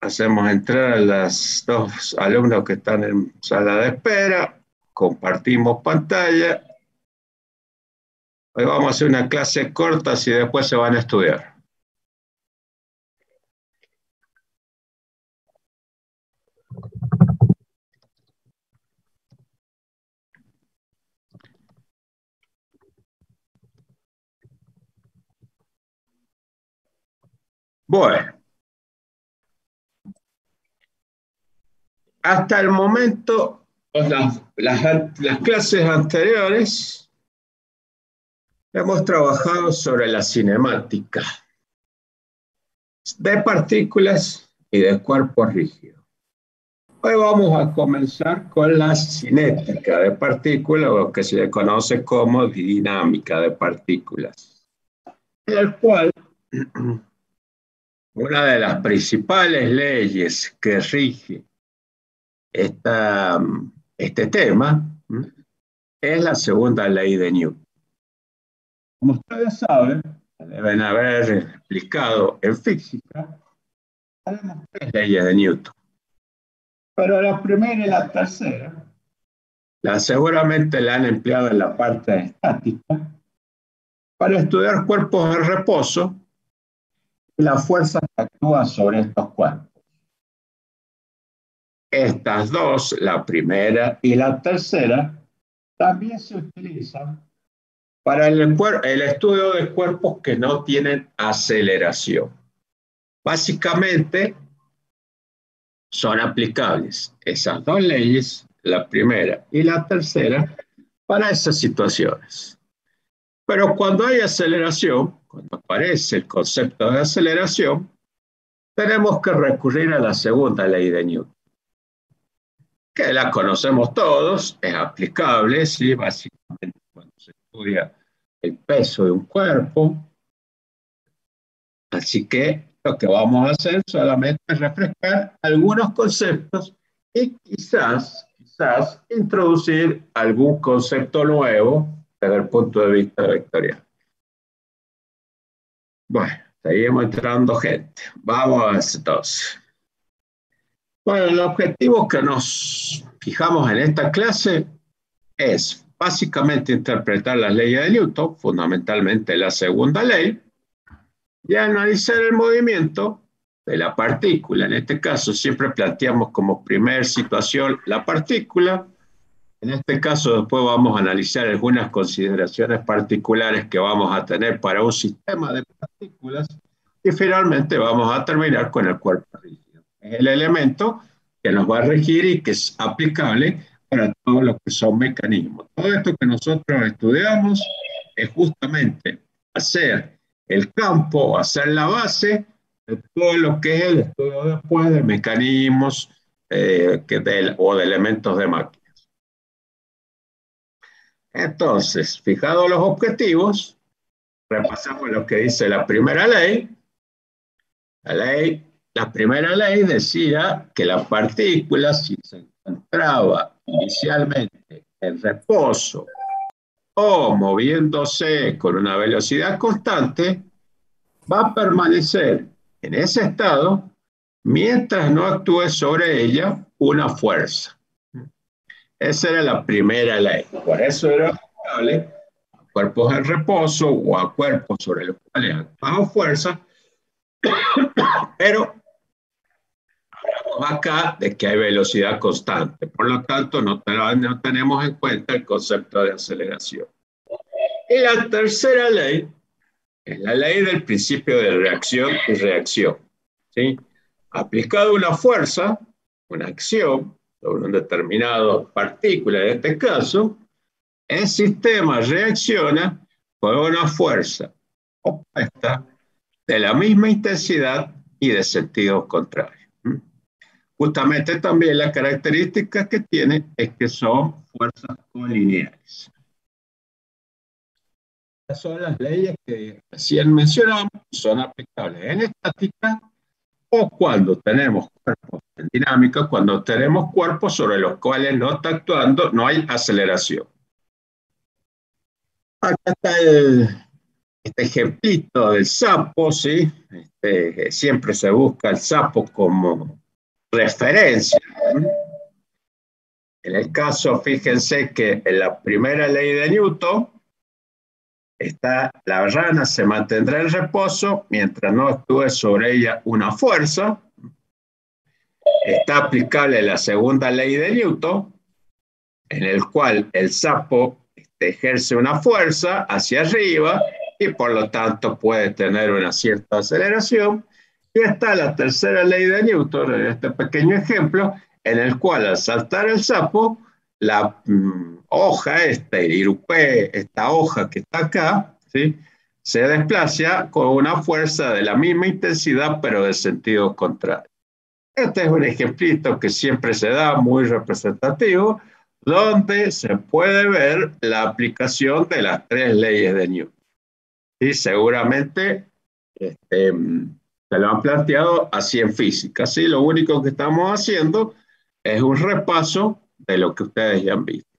Hacemos entrar a los dos alumnos que están en sala de espera, compartimos pantalla. Hoy vamos a hacer una clase corta, si después se van a estudiar. Bueno, hasta el momento, las clases anteriores, hemos trabajado sobre la cinemática de partículas y de cuerpos rígidos. Hoy vamos a comenzar con la cinética de partículas, o que se le conoce como dinámica de partículas, en el cual una de las principales leyes que rige este tema es la segunda ley de Newton. Como ustedes saben, deben haber explicado en física, tenemos tres leyes de Newton. Pero la primera y la tercera, seguramente la han empleado en la parte estática para estudiar cuerpos en reposo y la fuerza que actúa sobre estos cuerpos. Estas dos, la primera y la tercera, también se utilizan para el estudio de cuerpos que no tienen aceleración. Básicamente, son aplicables esas dos leyes, la primera y la tercera, para esas situaciones. Pero cuando hay aceleración, cuando aparece el concepto de aceleración, tenemos que recurrir a la segunda ley de Newton, que la conocemos todos, es aplicable, ¿sí? Básicamente cuando se estudia el peso de un cuerpo. Así que lo que vamos a hacer solamente es refrescar algunos conceptos y quizás introducir algún concepto nuevo desde el punto de vista vectorial. Bueno, seguimos entrando gente. Vamos entonces. Bueno, el objetivo que nos fijamos en esta clase es básicamente interpretar las leyes de Newton, fundamentalmente la segunda ley, y analizar el movimiento de la partícula. En este caso siempre planteamos como primera situación la partícula. En este caso después vamos a analizar algunas consideraciones particulares que vamos a tener para un sistema de partículas y finalmente vamos a terminar con el cuerpo rígido. Es el elemento que nos va a regir y que es aplicable para todo lo que son mecanismos. Todo esto que nosotros estudiamos es justamente hacer el campo, hacer la base de todo lo que es el estudio después de mecanismos o de elementos de máquina. Entonces, fijados los objetivos, repasamos lo que dice la primera ley. La primera ley decía que la partícula, si se encontraba inicialmente en reposo o moviéndose con una velocidad constante, va a permanecer en ese estado mientras no actúe sobre ella una fuerza. Esa era la primera ley. Por eso era aplicable a cuerpos en reposo o a cuerpos sobre los cuales actúa fuerza, pero hablamos acá de que hay velocidad constante. Por lo tanto, no tenemos en cuenta el concepto de aceleración. Y la tercera ley es la ley del principio de reacción y reacción. ¿Sí? Aplicado una fuerza, una acción sobre una determinada partícula, en este caso, el sistema reacciona con una fuerza opuesta de la misma intensidad y de sentido contrario. Justamente también la característica que tiene es que son fuerzas colineares. Estas son las leyes que recién mencionamos, son aplicables en estática o cuando tenemos cuerpos en dinámica, cuando tenemos cuerpos sobre los cuales no está actuando, no hay aceleración. Acá está este ejemplito del sapo, ¿sí? Siempre se busca el sapo como referencia. En el caso, fíjense que en la primera ley de Newton, la rana se mantendrá en reposo mientras no actúe sobre ella una fuerza. Está aplicable la segunda ley de Newton, en el cual el sapo ejerce una fuerza hacia arriba y por lo tanto puede tener una cierta aceleración. Y está la tercera ley de Newton, en este pequeño ejemplo, en el cual al saltar el sapo, la hoja, irupé, esta hoja que está acá, ¿sí? Se desplaza con una fuerza de la misma intensidad, pero de sentido contrario. Este es un ejemplito que siempre se da, muy representativo, donde se puede ver la aplicación de las tres leyes de Newton. Y seguramente se lo han planteado así en física. ¿Sí? Lo único que estamos haciendo es un repaso de lo que ustedes ya han visto.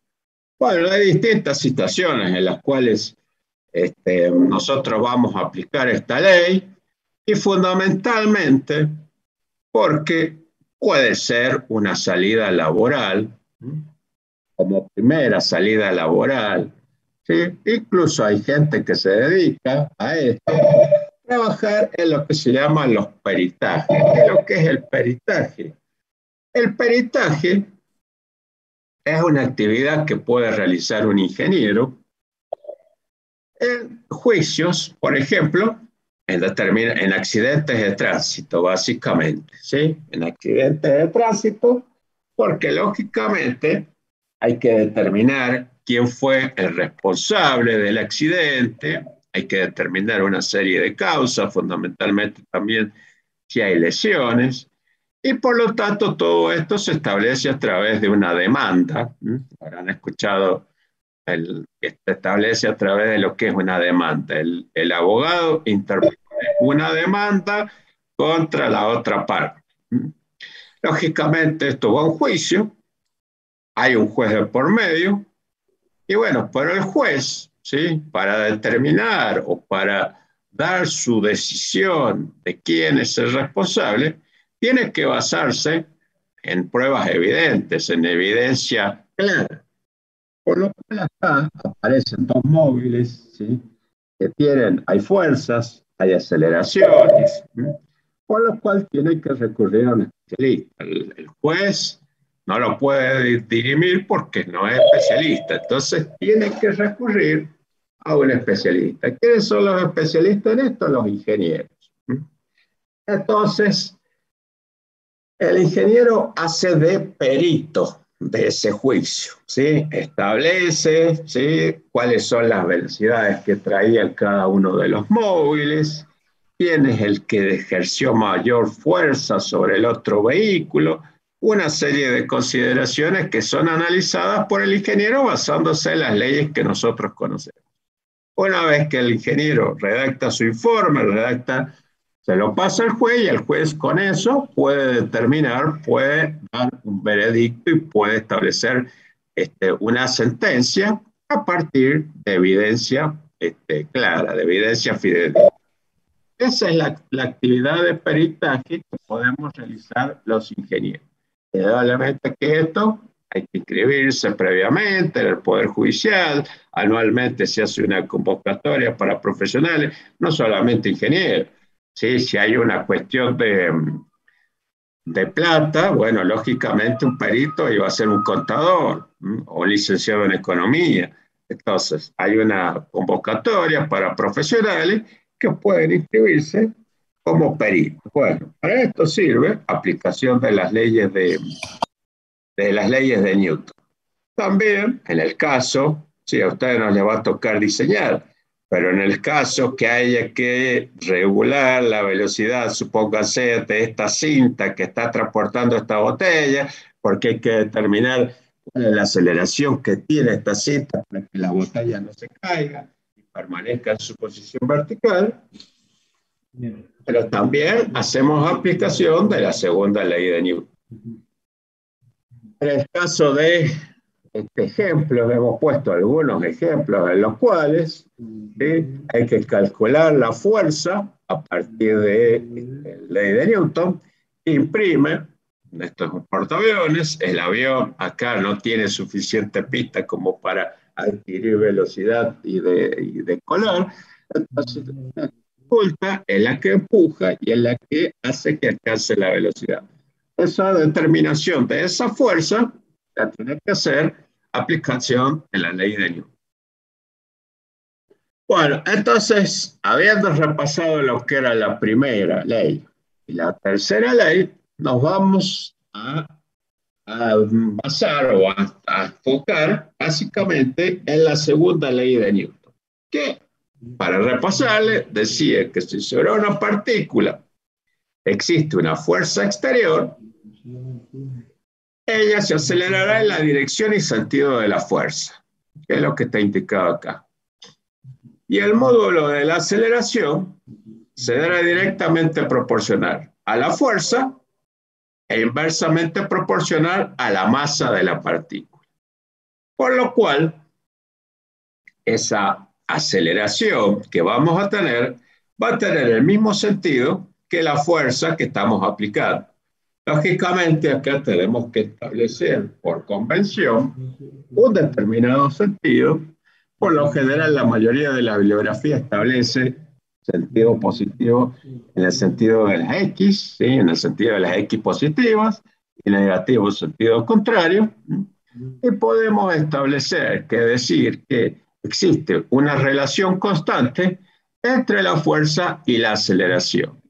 Bueno, hay distintas situaciones en las cuales nosotros vamos a aplicar esta ley y fundamentalmente porque puede ser una salida laboral, como primera salida laboral, ¿sí? Incluso hay gente que se dedica a esto, trabajar en lo que se llama los peritajes. ¿Qué es lo que es el peritaje? El peritaje es una actividad que puede realizar un ingeniero en juicios, por ejemplo, en accidentes de tránsito, básicamente, ¿sí? En accidentes de tránsito, porque lógicamente hay que determinar quién fue el responsable del accidente, hay que determinar una serie de causas, fundamentalmente también si hay lesiones, y por lo tanto todo esto se establece a través de una demanda. Habrán escuchado que se establece a través de lo que es una demanda. El abogado interpone una demanda contra la otra parte. Lógicamente esto va a un juicio, hay un juez de por medio, y bueno, pero el juez, ¿sí? Para determinar o para dar su decisión de quién es el responsable, tiene que basarse en pruebas evidentes, en evidencia clara. Por lo cual acá aparecen dos móviles, ¿sí? Que hay fuerzas, hay aceleraciones, ¿sí? Por lo cual tiene que recurrir a un especialista. El juez no lo puede dirimir porque no es especialista, entonces tiene que recurrir a un especialista. ¿Quiénes son los especialistas en esto? Los ingenieros. Entonces, el ingeniero hace de perito de ese juicio, ¿sí? Establece, ¿sí? Cuáles son las velocidades que traían cada uno de los móviles, quién es el que ejerció mayor fuerza sobre el otro vehículo, una serie de consideraciones que son analizadas por el ingeniero basándose en las leyes que nosotros conocemos. Una vez que el ingeniero redacta su informe, se lo pasa al juez y el juez con eso puede determinar, puede dar un veredicto y puede establecer una sentencia a partir de evidencia clara, de evidencia fidedigna. Esa es la actividad de peritaje que podemos realizar los ingenieros. Indudablemente que esto hay que inscribirse previamente en el Poder Judicial, anualmente se hace una convocatoria para profesionales, no solamente ingenieros. ¿Sí? Si hay una cuestión de plata, bueno, lógicamente un perito iba a ser un contador o un licenciado en economía. Entonces, hay una convocatoria para profesionales que pueden inscribirse como peritos. Bueno, para esto sirve aplicación de las leyes de Newton. También, en el caso, si a ustedes no les va a tocar diseñar, pero en el caso que haya que regular la velocidad, supóngase, de esta cinta que está transportando esta botella, porque hay que determinar cuál es la aceleración que tiene esta cinta para que la botella no se caiga y permanezca en su posición vertical. Pero también hacemos aplicación de la segunda ley de Newton. En el caso de este ejemplo, hemos puesto algunos ejemplos en los cuales hay que calcular la fuerza a partir de la ley de Newton, imprime. Esto es un portaaviones, el avión acá no tiene suficiente pista como para adquirir velocidad y decolar, entonces la dificultad es la que empuja y es la que hace que alcance la velocidad. Esa determinación de esa fuerza la tiene que hacer aplicación de la ley de Newton. Bueno, entonces, habiendo repasado lo que era la primera ley y la tercera ley, nos vamos a basar o a enfocar básicamente en la segunda ley de Newton, que, para repasarle, decía que si sobre una partícula existe una fuerza exterior, ella se acelerará en la dirección y sentido de la fuerza, que es lo que está indicado acá. Y el módulo de la aceleración será directamente proporcional a la fuerza e inversamente proporcional a la masa de la partícula. Por lo cual, esa aceleración que vamos a tener va a tener el mismo sentido que la fuerza que estamos aplicando. Lógicamente, acá tenemos que establecer por convención un determinado sentido. Por lo general, la mayoría de la bibliografía establece sentido positivo en el sentido de las X, ¿sí? En el sentido de las X positivas, y negativo en sentido contrario. Y podemos establecer que decir que existe una relación constante entre la fuerza y la aceleración.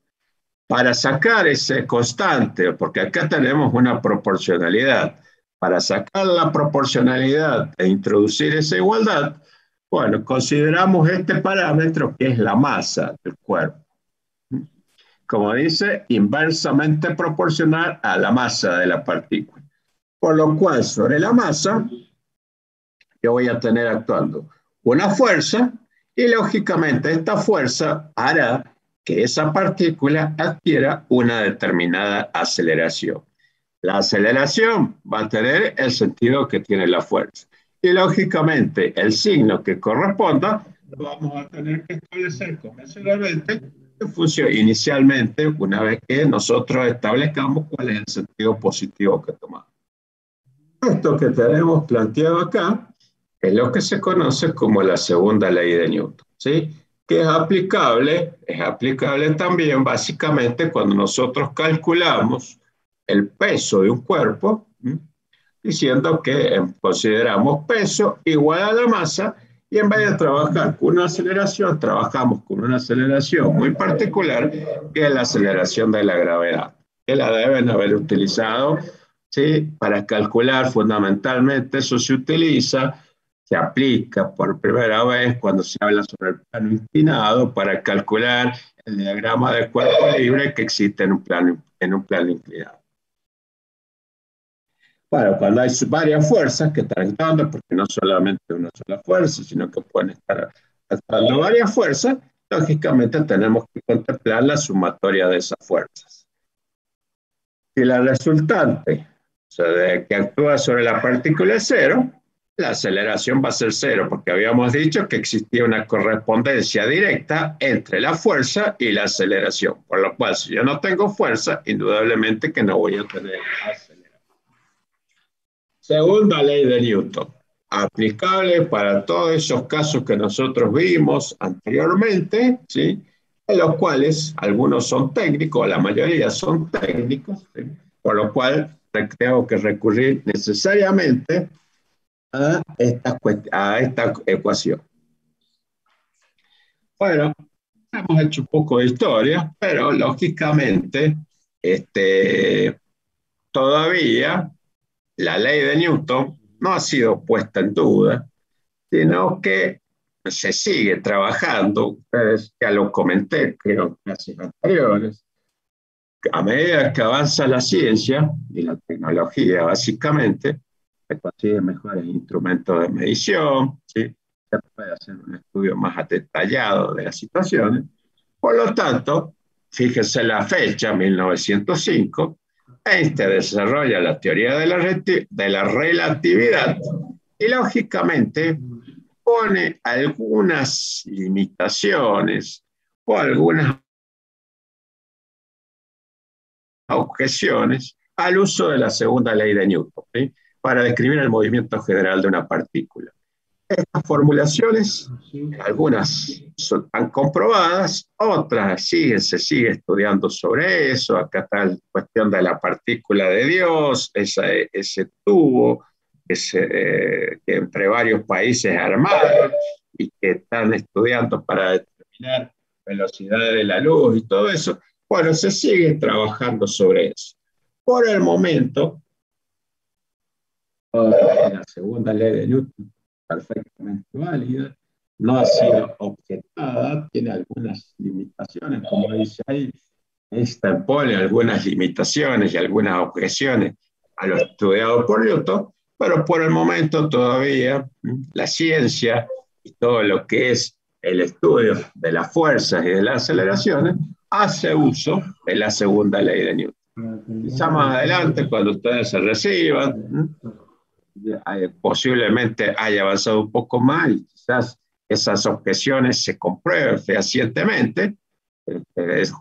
Para sacar ese constante, porque acá tenemos una proporcionalidad, para sacar la proporcionalidad e introducir esa igualdad, bueno, consideramos este parámetro que es la masa del cuerpo. Como dice, inversamente proporcional a la masa de la partícula. Por lo cual, sobre la masa, yo voy a tener actuando una fuerza y, lógicamente, esta fuerza hará que esa partícula adquiera una determinada aceleración. La aceleración va a tener el sentido que tiene la fuerza. Y, lógicamente, el signo que corresponda lo vamos a tener que establecer convencionalmente en función inicialmente, una vez que nosotros establezcamos cuál es el sentido positivo que tomamos. Esto que tenemos planteado acá es lo que se conoce como la segunda ley de Newton, ¿sí? Que es aplicable también básicamente cuando nosotros calculamos el peso de un cuerpo, ¿sí? Diciendo que consideramos peso igual a la masa y en vez de trabajar con una aceleración, trabajamos con una aceleración muy particular que es la aceleración de la gravedad, que la deben haber utilizado, ¿sí? Para calcular fundamentalmente. Eso se aplica por primera vez cuando se habla sobre el plano inclinado para calcular el diagrama de cuerpo libre que existe en un plano inclinado. Bueno, cuando hay varias fuerzas que están actuando, porque no solamente una sola fuerza, sino que pueden estar actuando varias fuerzas, lógicamente tenemos que contemplar la sumatoria de esas fuerzas. Si la resultante, o sea, de que actúa sobre la partícula es cero, la aceleración va a ser cero, porque habíamos dicho que existía una correspondencia directa entre la fuerza y la aceleración. Por lo cual, si yo no tengo fuerza, indudablemente que no voy a tener aceleración. Segunda ley de Newton, aplicable para todos esos casos que nosotros vimos anteriormente, ¿sí? En los cuales algunos son técnicos, la mayoría son técnicos, ¿sí? Por lo cual tengo que recurrir necesariamente a esta ecuación. Bueno, hemos hecho un poco de historia, pero lógicamente todavía la ley de Newton no ha sido puesta en duda, sino que se sigue trabajando. Ustedes ya lo comenté, creo, en clases anteriores. A medida que avanza la ciencia y la tecnología, básicamente, se consiguen mejores instrumentos de medición, ¿sí? Se puede hacer un estudio más detallado de las situaciones. Por lo tanto, fíjense la fecha, 1905, Einstein desarrolla la teoría de la relatividad Y lógicamente pone algunas limitaciones o algunas objeciones al uso de la segunda ley de Newton, ¿sí? Para describir el movimiento general de una partícula. Estas formulaciones, algunas están comprobadas, otras se sigue estudiando sobre eso. Acá está la cuestión de la partícula de Dios, ese tubo que entre varios países armados y que están estudiando para determinar velocidades de la luz y todo eso. Bueno, se sigue trabajando sobre eso. Por el momento, la segunda ley de Newton perfectamente válida, no ha sido objetada, tiene algunas limitaciones, como dice ahí, esta pone algunas limitaciones y algunas objeciones a lo estudiado por Newton, pero por el momento todavía la ciencia y todo lo que es el estudio de las fuerzas y de las aceleraciones hace uso de la segunda ley de Newton. Quizá más adelante, cuando ustedes se reciban, posiblemente haya avanzado un poco más y quizás esas objeciones se comprueben fehacientemente.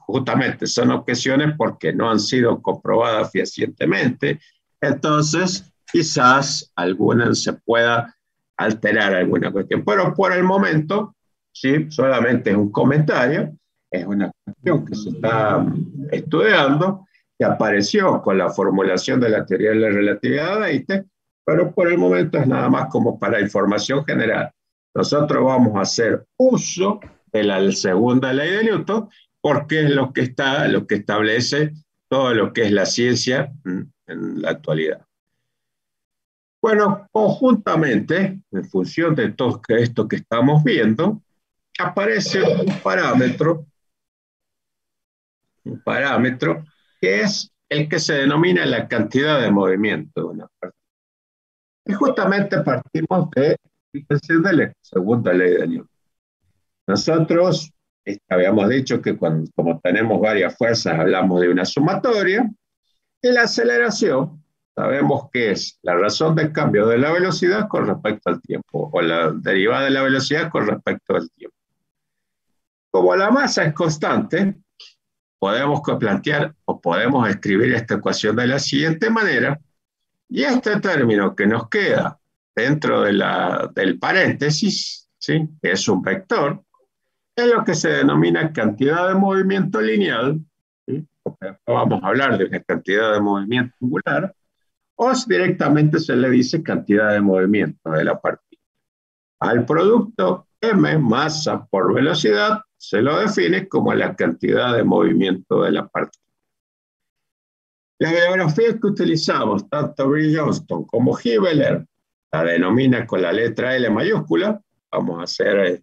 Justamente son objeciones porque no han sido comprobadas fehacientemente. Entonces, quizás alguna se pueda alterar alguna cuestión. Pero por el momento, sí, solamente es un comentario, es una cuestión que se está estudiando, que apareció con la formulación de la teoría de la relatividad de Einstein, pero por el momento es nada más como para información general. Nosotros vamos a hacer uso de la segunda ley de Newton porque es lo que establece todo lo que es la ciencia en la actualidad. Bueno, conjuntamente, en función de todo esto que estamos viendo, aparece un parámetro que es el que se denomina la cantidad de movimiento de una partícula. Y justamente partimos de la segunda ley de Newton. Nosotros habíamos dicho que como tenemos varias fuerzas, hablamos de una sumatoria, y la aceleración sabemos que es la razón de cambio de la velocidad con respecto al tiempo, o la derivada de la velocidad con respecto al tiempo. Como la masa es constante, podemos plantear o podemos escribir esta ecuación de la siguiente manera, y este término que nos queda dentro del paréntesis, ¿sí?, que es un vector, es lo que se denomina cantidad de movimiento lineal, ¿sí?, porque vamos a hablar de una cantidad de movimiento angular, o directamente se le dice cantidad de movimiento de la partícula. Al producto m, masa por velocidad, se lo define como la cantidad de movimiento de la partícula. La bibliografía que utilizamos, tanto Bree-Johnston como Hibeler, la denomina con la letra L mayúscula. Vamos a hacer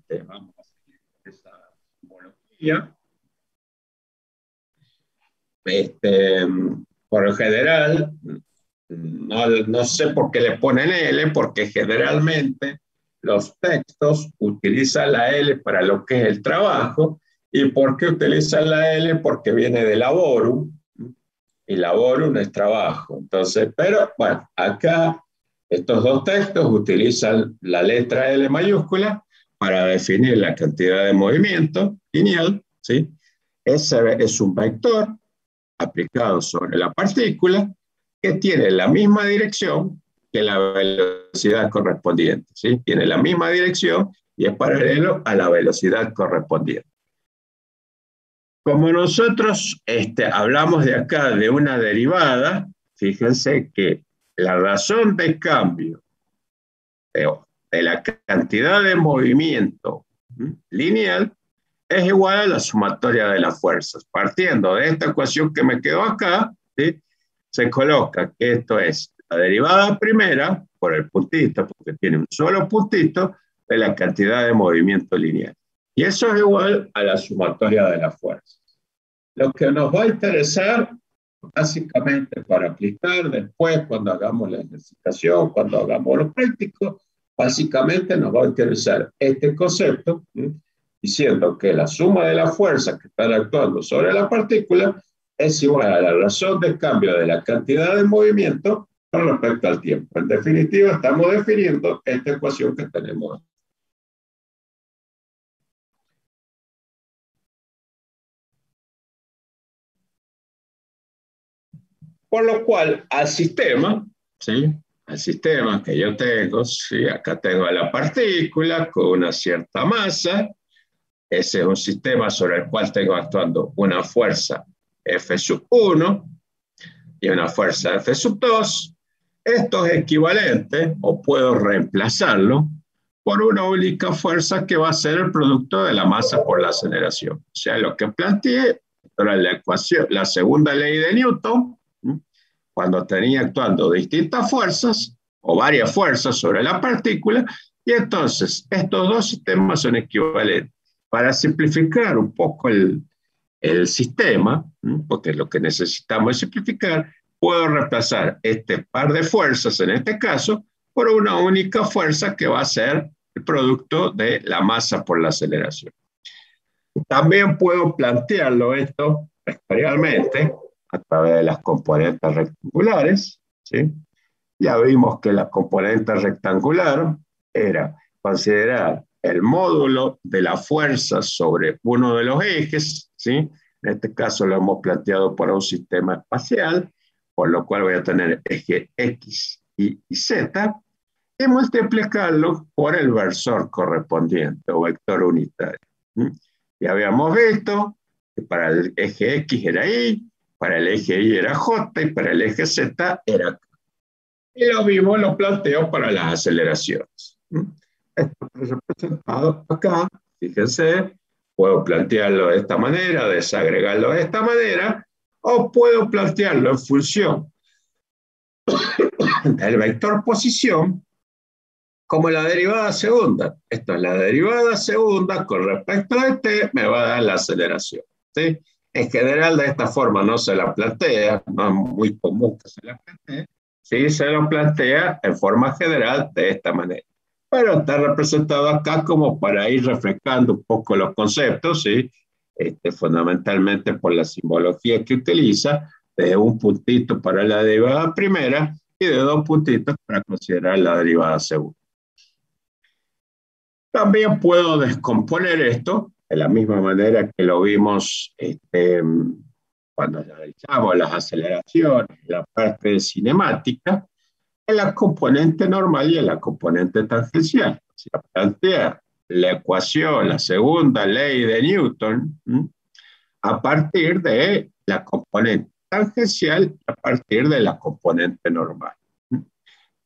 esa simbología. Por lo general, no sé por qué le ponen L, porque generalmente los textos utilizan la L para lo que es el trabajo. ¿Y por qué utilizan la L? Porque viene de laborum, y laborum es trabajo. Entonces, pero bueno, acá estos dos textos utilizan la letra L mayúscula para definir la cantidad de movimiento lineal, ¿sí? Ese es un vector aplicado sobre la partícula que tiene la misma dirección que la velocidad correspondiente, ¿sí? Tiene la misma dirección y es paralelo a la velocidad correspondiente. Como nosotros hablamos de acá de una derivada, fíjense que la razón de cambio de la cantidad de movimiento lineal es igual a la sumatoria de las fuerzas. Partiendo de esta ecuación que me quedó acá, ¿sí?, se coloca que esto es la derivada primera por el puntito, porque tiene un solo puntito, de la cantidad de movimiento lineal. Y eso es igual a la sumatoria de las fuerzas. Lo que nos va a interesar, básicamente para aplicar después, cuando hagamos la ejercitación, cuando hagamos lo práctico, básicamente nos va a interesar este concepto, ¿sí?, diciendo que la suma de las fuerzas que están actuando sobre la partícula es igual a la razón de cambio de la cantidad de movimiento con respecto al tiempo. En definitiva, estamos definiendo esta ecuación que tenemos. Por lo cual, al sistema, ¿sí? Al sistema que yo tengo, ¿sí? Acá tengo a la partícula con una cierta masa. Ese es un sistema sobre el cual tengo actuando una fuerza F sub 1 y una fuerza F sub 2. Esto es equivalente, o puedo reemplazarlo, por una única fuerza que va a ser el producto de la masa por la aceleración. O sea, lo que planteé era la ecuación, la segunda ley de Newton, cuando tenía actuando distintas fuerzas o varias fuerzas sobre la partícula, y entonces estos dos sistemas son equivalentes. Para simplificar un poco el sistema, porque lo que necesitamos es simplificar, puedo reemplazar este par de fuerzas, en este caso, por una única fuerza que va a ser el producto de la masa por la aceleración. También puedo plantearlo esto vectorialmente a través de las componentes rectangulares, ¿sí? Ya vimos que la componente rectangular era considerar el módulo de la fuerza sobre uno de los ejes, ¿sí? En este caso lo hemos planteado para un sistema espacial, por lo cual voy a tener eje X y Z, y multiplicarlo por el versor correspondiente o vector unitario. Ya habíamos visto que para el eje X era Y, para el eje Y era J y para el eje Z era K. Y lo mismo lo planteo para las aceleraciones. Esto es representado acá, fíjense, puedo plantearlo de esta manera, desagregarlo de esta manera, o puedo plantearlo en función del vector posición como la derivada segunda. Esto es la derivada segunda con respecto a t, me va a dar la aceleración. ¿Sí? En general, de esta forma no se la plantea, no es muy común que se la plantee. Sí, se lo plantea en forma general de esta manera. Pero está representado acá como para ir refrescando un poco los conceptos, ¿sí? Fundamentalmente por la simbología que utiliza, de un puntito para la derivada primera y de dos puntitos para considerar la derivada segunda. También puedo descomponer esto de la misma manera que lo vimos cuando analizamos las aceleraciones, la parte cinemática, en la componente normal y en la componente tangencial. O sea, plantea la ecuación, la segunda ley de Newton, a partir de la componente tangencial, a partir de la componente normal.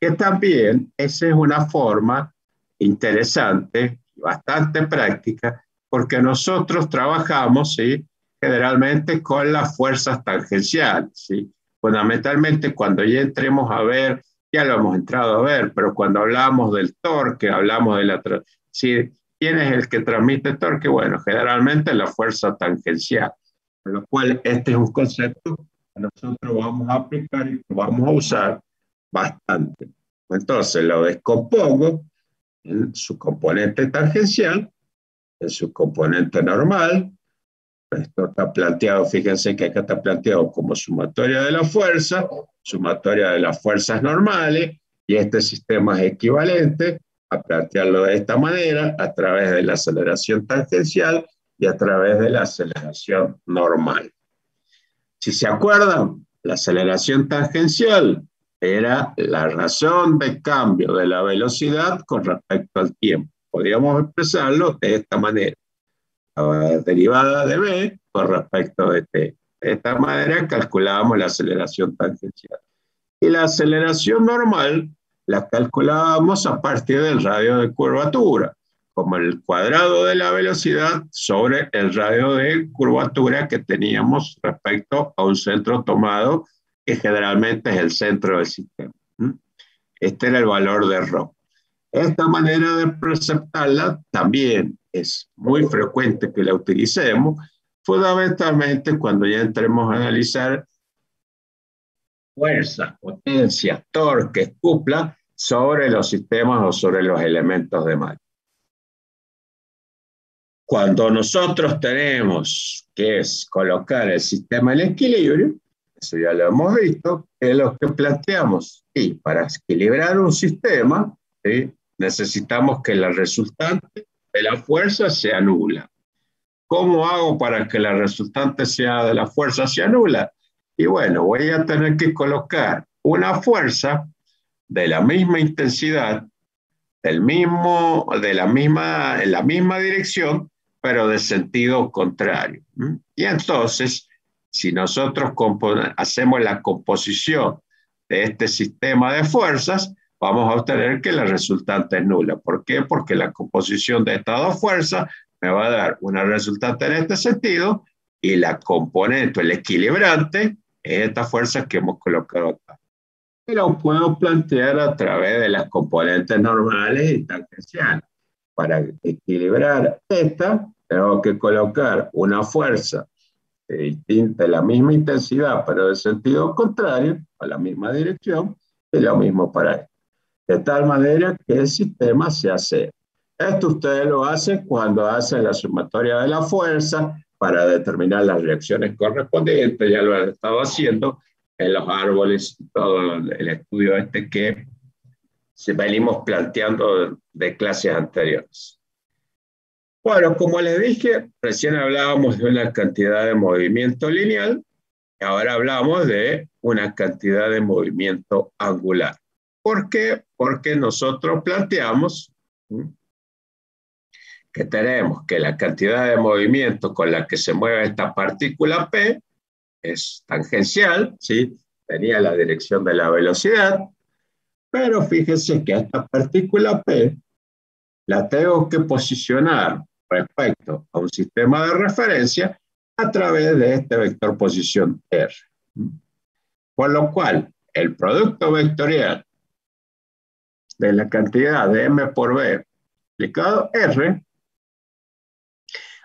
Que también esa es una forma interesante y bastante práctica, porque nosotros trabajamos, ¿sí? Generalmente con las fuerzas tangenciales, ¿sí? Fundamentalmente cuando ya entremos a ver, ya lo hemos entrado a ver, pero cuando hablamos del torque, hablamos de la... ¿Sí? ¿Quién es el que transmite torque? Bueno, generalmente la fuerza tangencial, por lo cual este es un concepto que nosotros vamos a aplicar y que vamos a usar bastante. Entonces lo descompongo en su componente tangencial, en su componente normal. Esto está planteado, fíjense que acá está planteado como sumatoria de la fuerza, sumatoria de las fuerzas normales, y este sistema es equivalente a plantearlo de esta manera a través de la aceleración tangencial y a través de la aceleración normal. Si se acuerdan, la aceleración tangencial era la razón de cambio de la velocidad con respecto al tiempo. Podríamos expresarlo de esta manera. La derivada de b con respecto de t. De esta manera calculábamos la aceleración tangencial. Y la aceleración normal la calculábamos a partir del radio de curvatura, como el cuadrado de la velocidad sobre el radio de curvatura que teníamos respecto a un centro tomado, que generalmente es el centro del sistema. Este era el valor de ρ. Esta manera de presentarla también es muy frecuente que la utilicemos, fundamentalmente cuando ya entremos a analizar fuerza, potencia, torque, cupla sobre los sistemas o sobre los elementos de máquina. Cuando nosotros tenemos que colocar el sistema en equilibrio, eso ya lo hemos visto, es lo que planteamos. Y para equilibrar un sistema, ¿sí?, necesitamos que la resultante de la fuerza sea nula. ¿Cómo hago para que la resultante sea de la fuerza sea nula? Y bueno, voy a tener que colocar una fuerza de la misma intensidad, en la misma dirección, pero de sentido contrario. Y entonces, si nosotros hacemos la composición de este sistema de fuerzas, vamos a obtener que la resultante es nula. ¿Por qué? Porque la composición de estas dos fuerzas me va a dar una resultante en este sentido y la componente, el equilibrante, es esta fuerza que hemos colocado acá. Y lo puedo plantear a través de las componentes normales y tangenciales. Para equilibrar esta, tengo que colocar una fuerza de la misma intensidad, pero de sentido contrario, a la misma dirección, y lo mismo para esto. De tal manera que el sistema se hace. Esto ustedes lo hacen cuando hacen la sumatoria de la fuerza para determinar las reacciones correspondientes, ya lo han estado haciendo en los árboles, todo el estudio este que venimos planteando de clases anteriores. Bueno, como les dije, recién hablábamos de una cantidad de movimiento lineal, y ahora hablamos de una cantidad de movimiento angular. ¿Por qué? Porque nosotros planteamos que tenemos que la cantidad de movimiento con la que se mueve esta partícula P es tangencial, ¿sí? Tenía la dirección de la velocidad, pero fíjense que a esta partícula P la tengo que posicionar respecto a un sistema de referencia a través de este vector posición R. Por lo cual, el producto vectorial de la cantidad de M por B aplicado R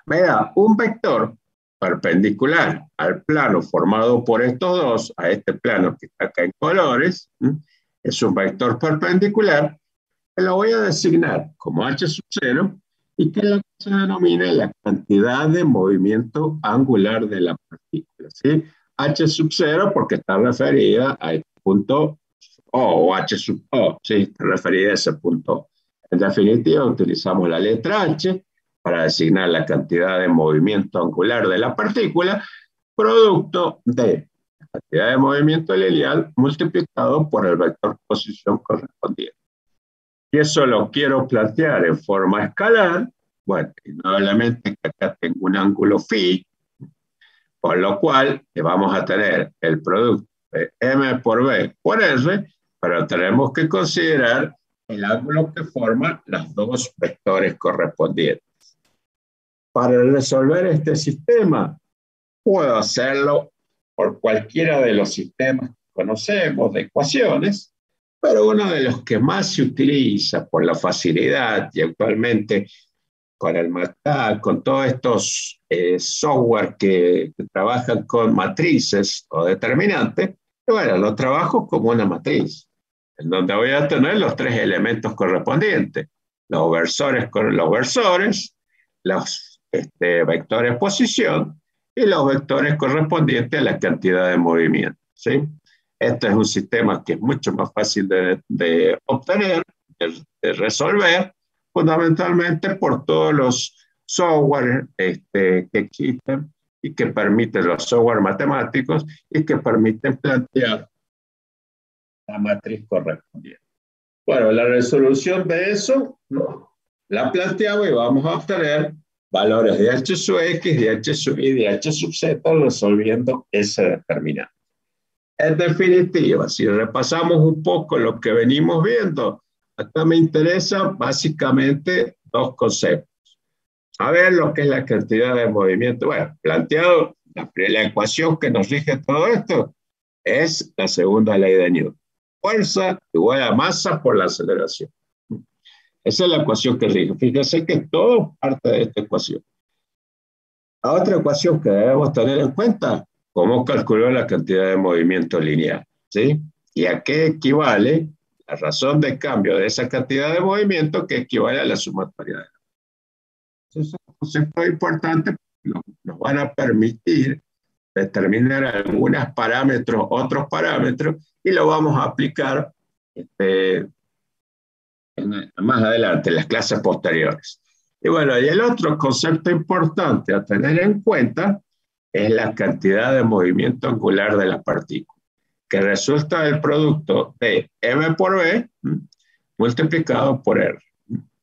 me da un vector perpendicular al plano formado por estos dos, a este plano que está acá en colores, es un vector perpendicular que lo voy a designar como H sub 0 y que es lo que se denomina la cantidad de movimiento angular de la partícula, ¿sí? H sub 0 porque está referida a este punto O H sub O, ¿sí? Está referida a ese punto O. En definitiva, utilizamos la letra H para designar la cantidad de movimiento angular de la partícula, producto de la cantidad de movimiento lineal multiplicado por el vector posición correspondiente. Y eso lo quiero plantear en forma escalar. Bueno, indudablemente que acá tengo un ángulo phi, por lo cual vamos a tener el producto de M por B por R, pero tenemos que considerar el ángulo que forman los dos vectores correspondientes. Para resolver este sistema, puedo hacerlo por cualquiera de los sistemas que conocemos de ecuaciones, pero uno de los que más se utiliza por la facilidad y actualmente con el MATLAB, con todos estos software que trabajan con matrices o determinantes, bueno, lo trabajo como una matriz, en donde voy a tener los tres elementos correspondientes, los versores, los vectores posición y los vectores correspondientes a la cantidad de movimiento, ¿sí? Este es un sistema que es mucho más fácil de obtener, de resolver, fundamentalmente por todos los software que existen y que permiten, los software matemáticos, y que permiten plantear la matriz correspondiente. Bueno, la resolución de eso, ¿no?, la planteamos y vamos a obtener valores de h sub x, de h sub y de h sub z resolviendo ese determinante. En definitiva, si repasamos un poco lo que venimos viendo, acá me interesa básicamente dos conceptos. A ver lo que es la cantidad de movimiento. Bueno, planteado, la ecuación que nos rige todo esto es la segunda ley de Newton. Fuerza igual a masa por la aceleración. Esa es la ecuación que rige. Fíjense que todo parte de esta ecuación. La otra ecuación que debemos tener en cuenta, cómo calculó la cantidad de movimiento lineal, ¿sí? Y a qué equivale la razón de cambio de esa cantidad de movimiento, que equivale a la sumatoria de la. Esos son conceptos importantes que nos van a permitir determinar algunos parámetros, otros parámetros, y lo vamos a aplicar más adelante, en las clases posteriores. Y bueno, y el otro concepto importante a tener en cuenta es la cantidad de movimiento angular de la partícula, que resulta del producto de m por b multiplicado por r.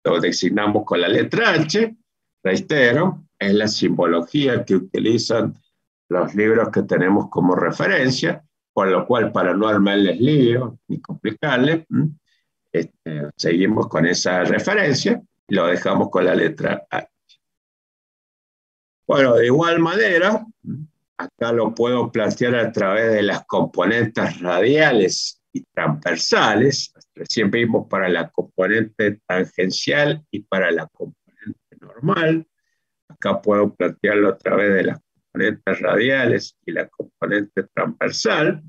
Lo designamos con la letra h, reitero, es la simbología que utilizan los libros que tenemos como referencia, por lo cual para no armarles lío ni complicarles, seguimos con esa referencia y lo dejamos con la letra H. Bueno, de igual manera, acá lo puedo plantear a través de las componentes radiales y transversales. Recién vimos para la componente tangencial y para la componente normal. Acá puedo plantearlo a través de las componentes radiales y la componente transversal,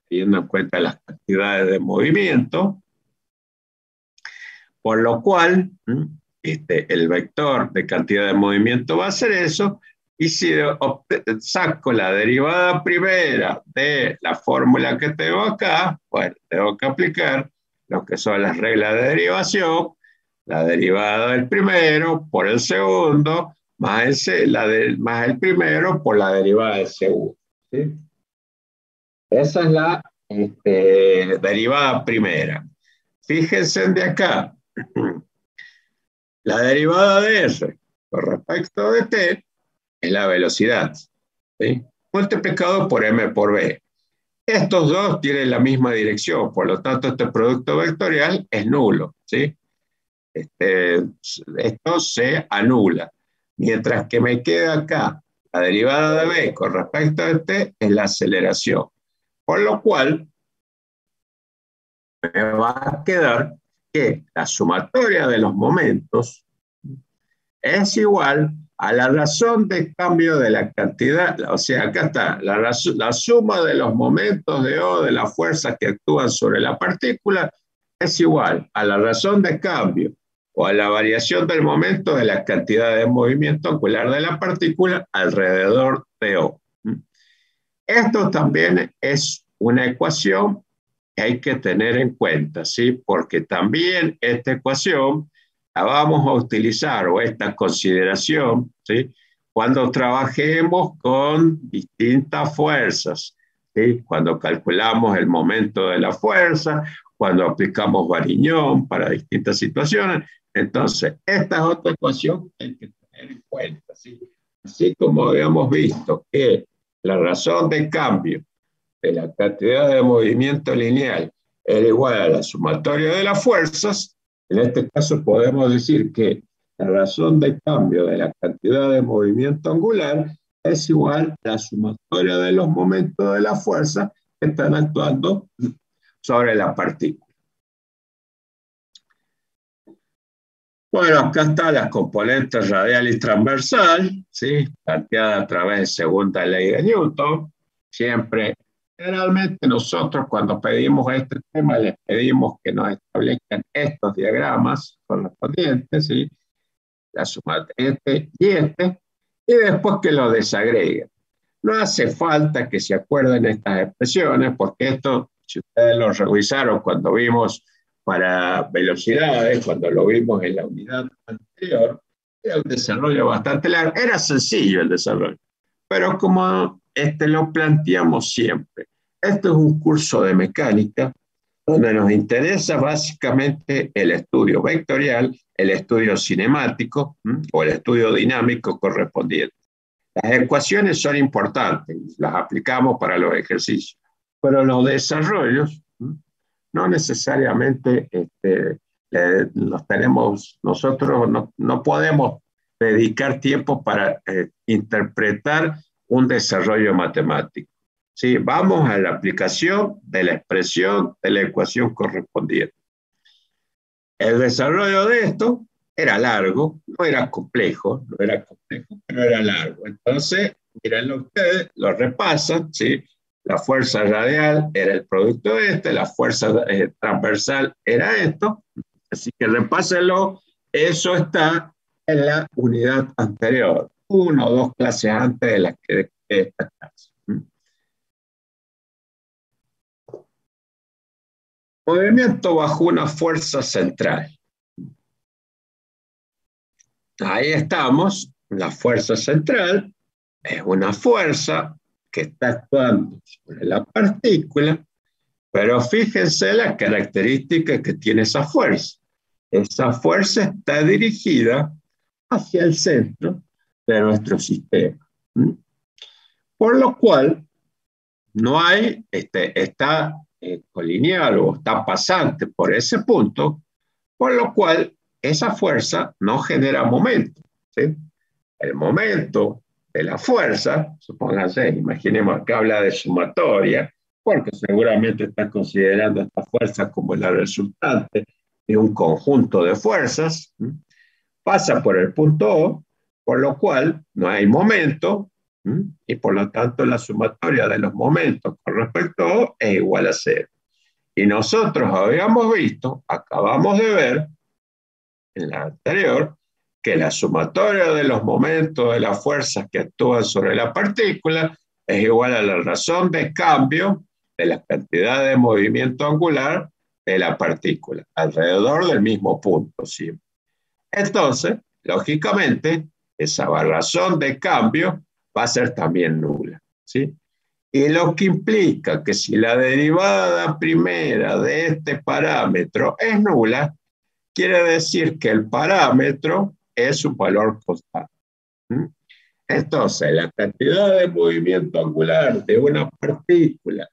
teniendo en cuenta las cantidades de movimiento. Por lo cual, el vector de cantidad de movimiento va a ser eso, y si saco la derivada primera de la fórmula que tengo acá, bueno, tengo que aplicar lo que son las reglas de derivación, la derivada del primero por el segundo, más el primero por la derivada del segundo. ¿Sí? Esa es la derivada primera. Fíjense de acá. La derivada de R con respecto de T es la velocidad, ¿sí? Multiplicado por M por B. Estos dos tienen la misma dirección, por lo tanto este producto vectorial es nulo, ¿sí? Esto se anula. Mientras que me queda acá la derivada de B con respecto de T es la aceleración. Por lo cual me va a quedar que la sumatoria de los momentos es igual a la razón de cambio de la cantidad, o sea, acá está, la suma de los momentos de O de las fuerzas que actúan sobre la partícula es igual a la razón de cambio o a la variación del momento de la cantidad de movimiento angular de la partícula alrededor de O. Esto también es una ecuación que hay que tener en cuenta, ¿sí? Porque también esta ecuación la vamos a utilizar, o esta consideración, ¿sí? Cuando trabajemos con distintas fuerzas, ¿sí? Cuando calculamos el momento de la fuerza, cuando aplicamos Variñón para distintas situaciones. Entonces, esta es otra ecuación que hay que tener en cuenta, ¿sí? Así como habíamos visto que la razón de cambio de la cantidad de movimiento lineal era igual a la sumatoria de las fuerzas, en este caso podemos decir que la razón de cambio de la cantidad de movimiento angular es igual a la sumatoria de los momentos de la fuerza que están actuando sobre la partícula. Bueno, acá están las componentes radial y transversal, ¿sí? Planteada a través de segunda ley de Newton. Siempre, generalmente nosotros cuando pedimos este tema les pedimos que nos establezcan estos diagramas correspondientes, ¿sí? La suma y después que lo desagreguen. No hace falta que se acuerden estas expresiones, porque esto, si ustedes lo revisaron cuando vimos para velocidades, cuando lo vimos en la unidad anterior, era un desarrollo bastante largo. Era sencillo el desarrollo, pero como lo planteamos siempre, esto es un curso de mecánica donde nos interesa básicamente el estudio vectorial, el estudio cinemático o el estudio dinámico correspondiente. Las ecuaciones son importantes, las aplicamos para los ejercicios, pero los desarrollos no necesariamente los tenemos, nosotros no podemos dedicar tiempo para interpretar un desarrollo matemático. ¿Sí? Vamos a la aplicación de la expresión de la ecuación correspondiente. El desarrollo de esto era largo, no era complejo, pero era largo. Entonces, mírenlo ustedes, lo repasan, ¿sí? La fuerza radial era el producto de la fuerza transversal era esto, así que repásenlo, eso está en la unidad anterior, una o dos clases antes de esta clase. movimiento bajo una fuerza central. Ahí estamos, la fuerza central es una fuerza que está actuando sobre la partícula, pero fíjense la característica que tiene esa fuerza. Esa fuerza está dirigida hacia el centro de nuestro sistema. Por lo cual, no hay, está colineal o está pasante por ese punto, por lo cual esa fuerza no genera momento. ¿Sí? El momento de la fuerza, supónganse, imaginemos que habla de sumatoria, porque seguramente está considerando esta fuerza como la resultante de un conjunto de fuerzas, pasa por el punto O, por lo cual no hay momento, y por lo tanto la sumatoria de los momentos con respecto a O es igual a cero. Y nosotros habíamos visto, acabamos de ver en la anterior, que la sumatoria de los momentos de las fuerzas que actúan sobre la partícula es igual a la razón de cambio de la cantidad de movimiento angular de la partícula, alrededor del mismo punto siempre. Entonces, lógicamente, esa razón de cambio va a ser también nula, ¿sí? Y lo que implica que si la derivada primera de este parámetro es nula, quiere decir que el parámetro es un valor constante. Entonces, la cantidad de movimiento angular de una partícula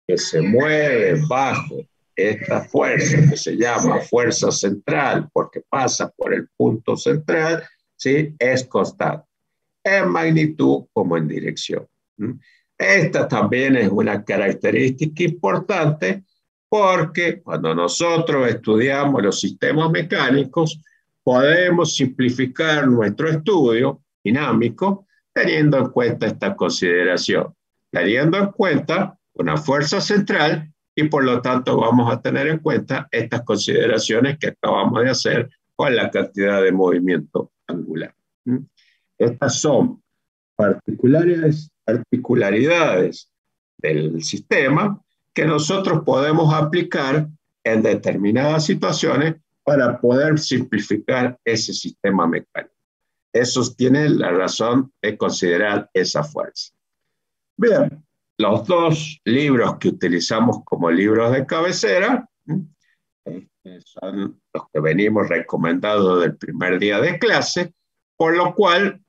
que se mueve bajo esta fuerza que se llama fuerza central porque pasa por el punto central, ¿sí? Es constante en magnitud como en dirección. Esta también es una característica importante porque cuando nosotros estudiamos los sistemas mecánicos podemos simplificar nuestro estudio dinámico teniendo en cuenta esta consideración, teniendo en cuenta una fuerza central y por lo tanto vamos a tener en cuenta estas consideraciones que acabamos de hacer con la cantidad de movimiento angular. Estas son particularidades del sistema que nosotros podemos aplicar en determinadas situaciones para poder simplificar ese sistema mecánico. Eso tiene la razón de considerar esa fuerza. Bien, los dos libros que utilizamos como libros de cabecera son los que venimos recomendando del primer día de clase, por lo cual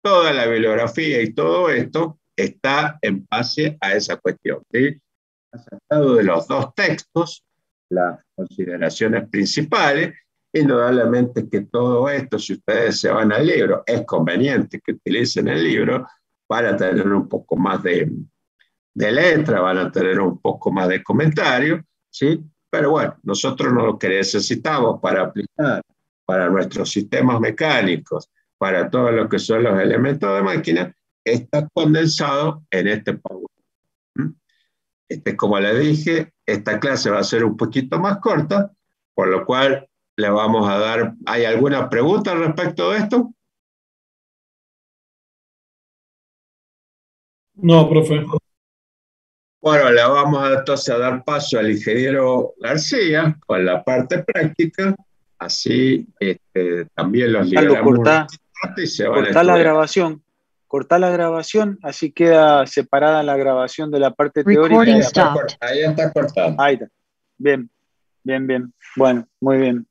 toda la bibliografía y todo esto está en base a esa cuestión. ¿Sí? Ha sacado de los dos textos las consideraciones principales. Indudablemente que todo esto, si ustedes se van al libro, es conveniente que utilicen el libro para tener un poco más de letra, van a tener un poco más de comentario, ¿sí? Pero bueno, nosotros no lo que necesitamos para aplicar para nuestros sistemas mecánicos, para todo lo que son los elementos de máquina, está condensado en este PowerPoint. Como les dije, esta clase va a ser un poquito más corta, por lo cual le vamos a dar... ¿Hay alguna pregunta al respecto de esto? No, profe. Bueno, le vamos entonces a dar paso al ingeniero García con la parte práctica, así también los Carlos, liberamos y se van a cortá la estudiar. grabación. Cortá la grabación, así queda separada la grabación de la parte Ahí teórica. está cortado. Ahí está. Bien, bien, bien. Bueno, muy bien.